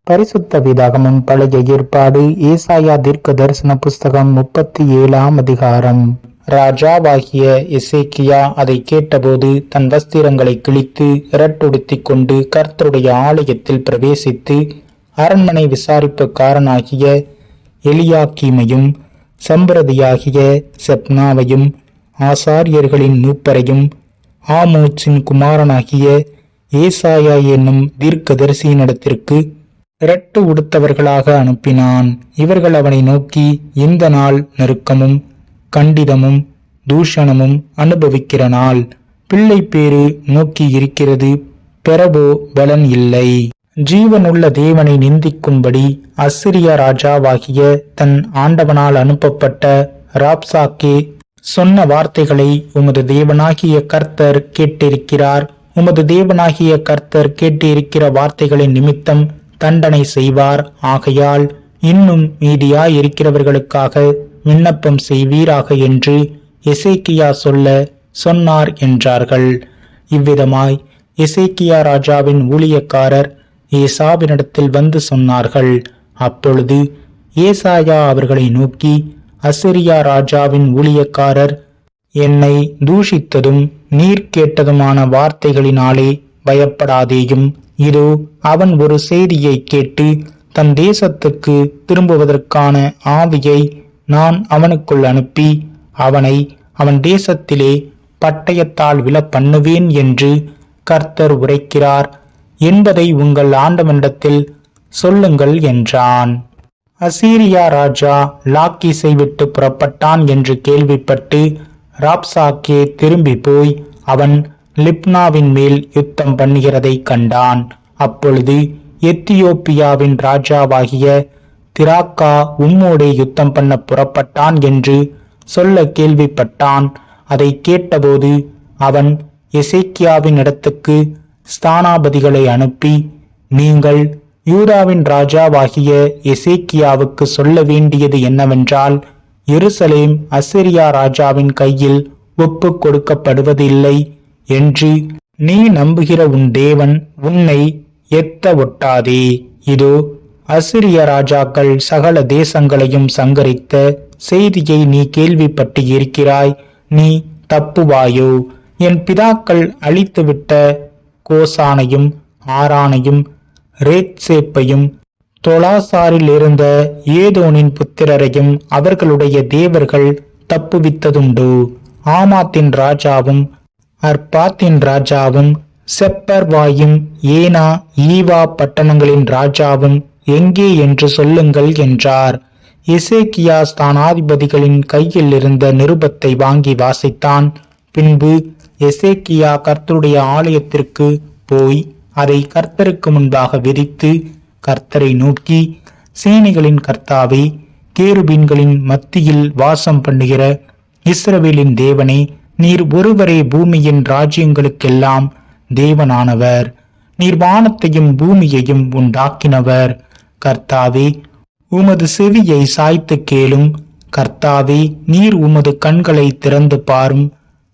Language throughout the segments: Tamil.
பரிசுத்த வேதாகமம் பழைய ஏற்பாடு ஏசாயா தீர்க்க தரிசன புஸ்தகம் 37ஆம் அதிகாரம். ராஜாவாகிய எசேக்கியா அதை கேட்டபோது தன் வஸ்திரங்களை கிழித்து இரட்டுடுத்திக் கொண்டு கர்த்தருடைய ஆலயத்தில் பிரவேசித்து அரண்மனை விசாரிப்புக்காரனாகிய எலியாக்கீமையும் சம்பிரதியாகிய செப்னாவையும் ஆசாரியர்களின் மூப்பரையும் ஆமோத்சின் குமாரனாகிய ஏசாயா என்னும் தீர்க்கதரிசியினிடத்திற்கு இரட்டு உடுத்தவர்களாக அனுப்பினான். இவர்கள் அவனை நோக்கி, இந்த நாள் நெருக்கமும் கண்டிதமும் தூஷணமும் அனுபவிக்கிற நாள். பிள்ளை பேறு நோக்கி இருக்கிறது, பெறவோ பலன் இல்லை. ஜீவனுள்ள தேவனை நிந்திக்கும்படி அசிரியா ராஜாவாகிய தன் ஆண்டவனால் அனுப்பப்பட்ட ராப்சாக்கே சொன்ன வார்த்தைகளை உமது தேவனாகிய கர்த்தர் கேட்டிருக்கிறார். உமது தேவனாகிய கர்த்தர் கேட்டிருக்கிற வார்த்தைகளின் நிமித்தம் தண்டனை செய்வார். ஆகையால் இன்னும் மீதியாயிருக்கிறவர்களுக்காக விண்ணப்பம் செய்வீராக என்று எசேக்கியா சொன்னார் என்றார்கள். இவ்விதமாய் எசேக்கியா ராஜாவின் ஊழியக்காரர் ஏசாவினிடத்தில் வந்து சொன்னார்கள். அப்பொழுது ஏசாயா அவர்களை நோக்கி, அசிரியா ராஜாவின் ஊழியக்காரர் என்னை தூஷித்ததும் நீர் கேட்டதுமான வார்த்தைகளினாலே பயப்படாதேயும். இதோ அவன் ஒரு செய்தியை கேட்டு தன் தேசத்துக்கு திரும்புவதற்கான ஆவியை நான் அவனுக்குள் அனுப்பி அவனை அவன் தேசத்திலே பட்டயத்தால் விழ பண்ணுவேன் என்று கர்த்தர் உரைக்கிறார் என்பதை உங்கள் ஆண்டவனிடத்தில் சொல்லுங்கள் என்றான். அசீரியா ராஜா லாக்கீசை விட்டு புறப்பட்டான் என்று கேள்விப்பட்டு ராப்சாக்கே திரும்பி போய் அவன் லிப்னாவின் மேல் யுத்தம் பண்ணுகிறதை கண்டான். அப்பொழுது எத்தியோப்பியாவின் ராஜாவாகிய திராக்கா உம்மோடே யுத்தம் பண்ண புறப்பட்டான் என்று சொல்ல கேள்விப்பட்டான். அதை கேட்டபோது அவன் எசேக்கியாவின் இடத்துக்கு ஸ்தானாபதிகளை அனுப்பி, நீங்கள் யூதாவின் ராஜாவாகிய எசேக்கியாவுக்கு சொல்ல வேண்டியது என்னவென்றால், எருசலேம் அசிரியா ராஜாவின் கையில் ஒப்பு கொடுக்கப்படுவதில்லை என்று நீ நம்புகிற உன் தேவன் உன்னை எத்த ஒட்டாதே. இதோ அசிரிய ராஜாக்கள் சகல தேசங்களையும் சங்கரித்த செய்தியை நீ கேள்விப்பட்டு இருக்கிறாய். நீ தப்புவாயோ? என் பிதாக்கள் அழித்துவிட்ட கோசானையும் ஆரானையும் ரேத்சேப்பையும் தொலாசாரில் இருந்த ஏதோனின் புத்திரரையும் அவர்களுடைய தேவர்கள் தப்புவித்ததுண்டு. ஆமாத்தின் ராஜாவும் அர்பாத்தின் ராஜாவும் செப்பர்வாயும் ஏனா ஈவா பட்டணங்களின் ராஜாவும் எங்கே என்று சொல்லுங்கள் என்றார். எசேக்கியா ஸ்தானாதிபதிகளின் கையில் இருந்த நிருபத்தை வாங்கி வாசித்தான். பின்பு எசேக்கியா கர்த்தருடைய ஆலயத்திற்கு போய் அதை கர்த்தருக்கு முன்பாக விரித்து கர்த்தரை நோக்கி, சேனைகளின் கர்த்தாவே, கேருபீன்களின் மத்தியில் வாசம் பண்ணுகிற இஸ்ரவேலின் தேவனே, நீர் ஒருவரே பூமியின் ராஜ்யங்களுக்கெல்லாம் தேவனானவர். நீர் வானத்தையும் பூமியையும் உண்டாக்கினவர். கர்த்தாவே, உமது செவியை சாய்த்து கேளும். கர்த்தாவே, நீர் உமது கண்களை திறந்து பாரும்.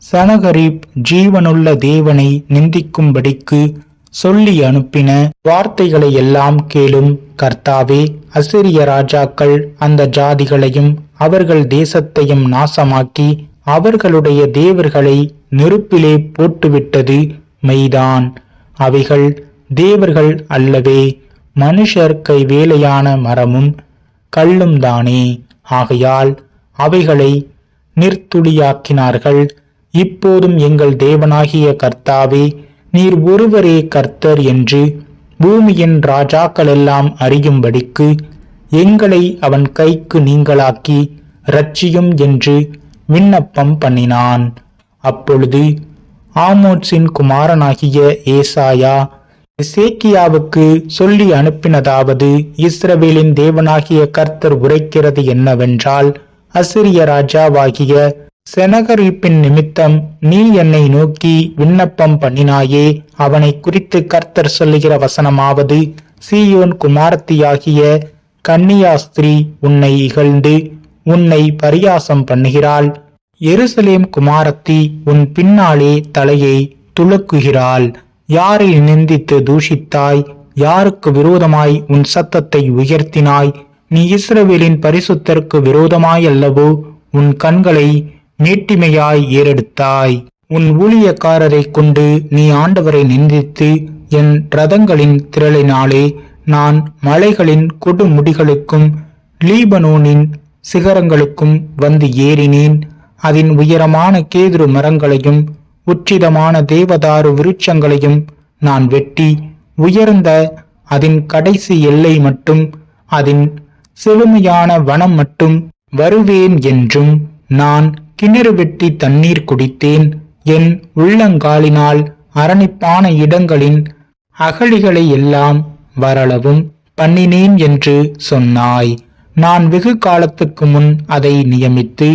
சனகரிப் ஜீவனுள்ள தேவனை நிந்திக்கும்படிக்கு சொல்லி அனுப்பின வார்த்தைகளை எல்லாம் கேளும். கர்த்தாவே, அசிரிய ராஜாக்கள் அந்த ஜாதிகளையும் அவர்கள் தேசத்தையும் நாசமாக்கி அவர்களுடைய தேவர்களை நெருப்பிலே போட்டுவிட்டது மெய்தான். அவைகள் தேவர்கள் அல்லவே, மனுஷர் கை வேலையான மரமும் கல்லும் தானே. ஆகையால் அவைகளை நிர்த்துளியாக்கினார்கள். இப்போதும் எங்கள் தேவனாகிய கர்த்தாவே, நீர் ஒருவரே கர்த்தர் என்று பூமியின் ராஜாக்களெல்லாம் அறியும்படிக்கு எங்களை அவன் கைக்கு நீங்களாக்கி இரட்சியும் என்று விண்ணப்பம் பண்ணினான். அப்பொழுது ஆமோத்சின் குமாரனாகிய ஏசாயா எசேக்கியாவுக்கு சொல்லி அனுப்பினதாவது, இஸ்ரவேலின் தேவனாகிய கர்த்தர் உரைக்கிறது என்னவென்றால், அசிரிய ராஜாவாகிய செனகரிப்பின் நிமித்தம் நீ என்னை நோக்கி விண்ணப்பம் பண்ணினாயே. அவனை குறித்து கர்த்தர் சொல்லுகிற வசனமாவது, சீயோன் குமாரத்தியாகிய கன்னியாஸ்திரி உன்னை இகழ்ந்து உன்னை பரியாசம் பண்ணுகிறாள். எருசலேம் குமாரத்தி உன் பின்னாலே தலையை துலக்குகிறாள். யாரை நிந்தித்து தூஷித்தாய்? யாருக்கு விரோதமாய் உன் சத்தத்தை உயர்த்தினாய்? நீ இஸ்ரவேலின் பரிசுத்தருக்கு விரோதமாய் அல்லவோ உன் கண்களை மேட்டிமையாய் ஏறெடுத்தாய். உன் ஊழியக்காரரை கொண்டு நீ ஆண்டவரை நிந்தித்து, என் ரதங்களின் திரளினாலே நான் மலைகளின் கொடுமுடிகளுக்கும் லீபனோனின் சிகரங்களுக்கும் வந்து ஏறினேன். அதன் உயரமான கேதுரு மரங்களையும் உச்சிதமான தேவதாரு விருட்சங்களையும் நான் வெட்டி, உயர்ந்த அதன் கடைசி எல்லை மட்டும், அதன் செழுமையான வனம் மட்டும் வருவேன் என்றும், நான் கிணறு வெட்டி தண்ணீர் குடித்தேன். என் உள்ளங்காலினால் அரணிப்பான இடங்களின் அகழிகளை எல்லாம் வரளவும் பண்ணினேன் என்று சொன்னாய். நான் வெகு காலத்துக்கு முன் அதை நியமித்து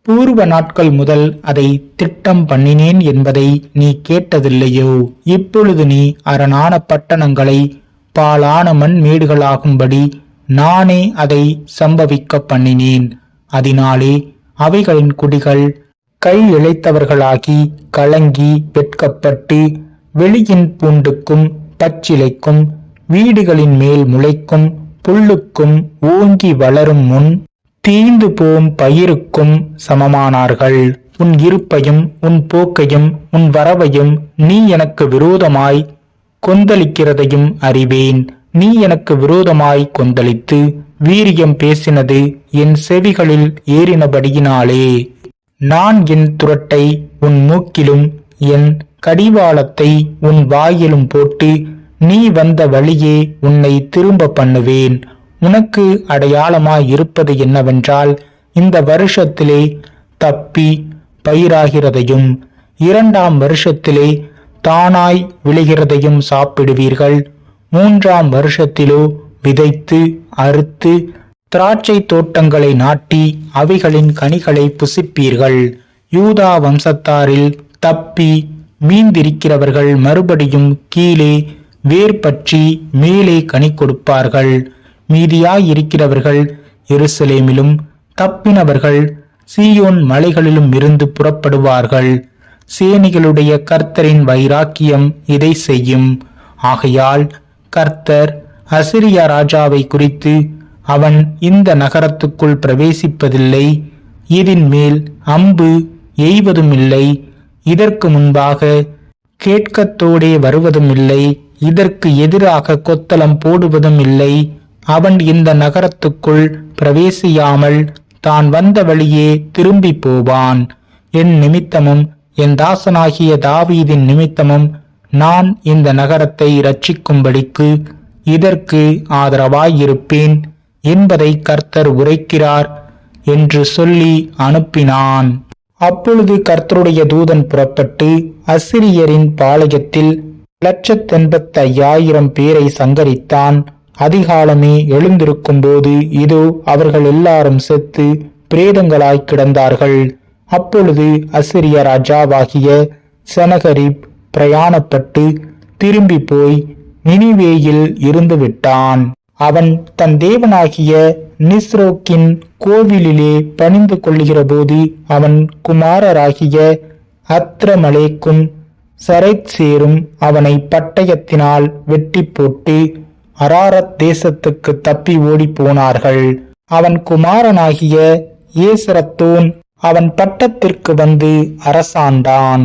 பூர்வ நாட்கள் முதல் அதை திட்டம் பண்ணினேன் என்பதை நீ கேட்டதில்லையோ? இப்பொழுது நீ அரணான பட்டணங்களை பாழான மண் மேடுகளாகும்படி நானே அதை சம்பவிக்க பண்ணினேன். அதனாலே அவைகளின் குடிகள் கை இழைத்தவர்களாகி கலங்கி வெட்கப்பட்டு வெளியின் பூண்டுக்கும் பச்சிலைக்கும் வீடுகளின் மேல் முளைக்கும் புல்லுக்கும் ஓங்கி வளரும் முன் தீந்து போம் பயிருக்கும் சமமானார்கள். உன் இருப்பையும் உன் போக்கையும் உன் வரவையும் நீ எனக்கு விரோதமாய் கொந்தளிக்கிறதையும் அறிவேன். நீ எனக்கு விரோதமாய் கொந்தளித்து வீரியம் பேசினது என் செவிகளில் ஏறினபடியினாலே நான் என் துரட்டை உன் மூக்கிலும் என் கடிவாளத்தை உன் வாயிலும் போட்டு நீ வந்த வழியே உன்னை திரும்ப பண்ணுவேன். உனக்கு அடையாளமாய் இருப்பது என்னவென்றால், இந்த வருஷத்திலே தப்பி பயிராகிறதையும் 2ஆம் வருஷத்திலே தானாய் விளைகிறதையும் சாப்பிடுவீர்கள். 3ஆம் வருஷத்திலோ விதைத்து அறுத்து திராட்சை தோட்டங்களை நாட்டி அவைகளின் கனிகளை புசிப்பீர்கள். யூதா வம்சத்தாரில் தப்பி மீந்திருக்கிறவர்கள் மறுபடியும் கீழே வேர் பற்றி மேலே கனி கொடுப்பார்கள். மீதியாயிருக்கிறவர்கள் எருசலேமிலும் தப்பினவர்கள் சீயோன் மலைகளிலும் இருந்து புறப்படுவார்கள். சேனைகளுடைய கர்த்தரின் வைராக்கியம் இதை செய்யும். ஆகையால் கர்த்தர் அசிரியா ராஜாவை குறித்து, அவன் இந்த நகரத்துக்குள் பிரவேசிப்பதில்லை, இதன் மேல் அம்பு எய்வதும் இல்லை, இதற்கு முன்பாக கேட்கத்தோடே வருவதும் இல்லை, இதற்கு எதிராக கொத்தளம் போடுவதும் இல்லை, அவன் இந்த நகரத்துக்குள் பிரவேசியாமல் தான் வந்த வழியே திரும்பி போவான். என் நிமித்தமும் என் தாசனாகிய தாவீதின் நிமித்தமும் நான் இந்த நகரத்தை இரட்சிக்கும்படிக்கு இதற்கு ஆதரவாயிருப்பேன் என்பதை கர்த்தர் உரைக்கிறார் என்று சொல்லி அனுப்பினான். அப்பொழுது கர்த்தருடைய தூதன் புறப்பட்டு அசிரியரின் பாளையத்தில் 1,85,000 பேரை சங்கரித்தான். அதிகாலமே எழுந்திருக்கும் போது இதோ அவர்கள் எல்லாரும் செத்து பிரேதங்களாய் கிடந்தார்கள். அப்பொழுது அசிரிய ராஜாவாகிய செனகரிப் பிரயாணப்பட்டு திரும்பி போய் நினிவேயில் இருந்து விட்டான். அவன் தன் தேவனாகிய நிஸ்ரோக்கின் கோவிலிலே பணிந்து கொள்ளுகிற போது அவன் குமாரராகிய அத்ரமலேக்கும் சரைத்சேரும் அவனை பட்டயத்தினால் வெட்டி போட்டு அராரத் தேசத்துக்கு தப்பி ஓடி போனார்கள். அவன் குமாரனாகிய ஏசரத்தோன் அவன் பட்டத்திற்கு வந்து அரசாண்டான்.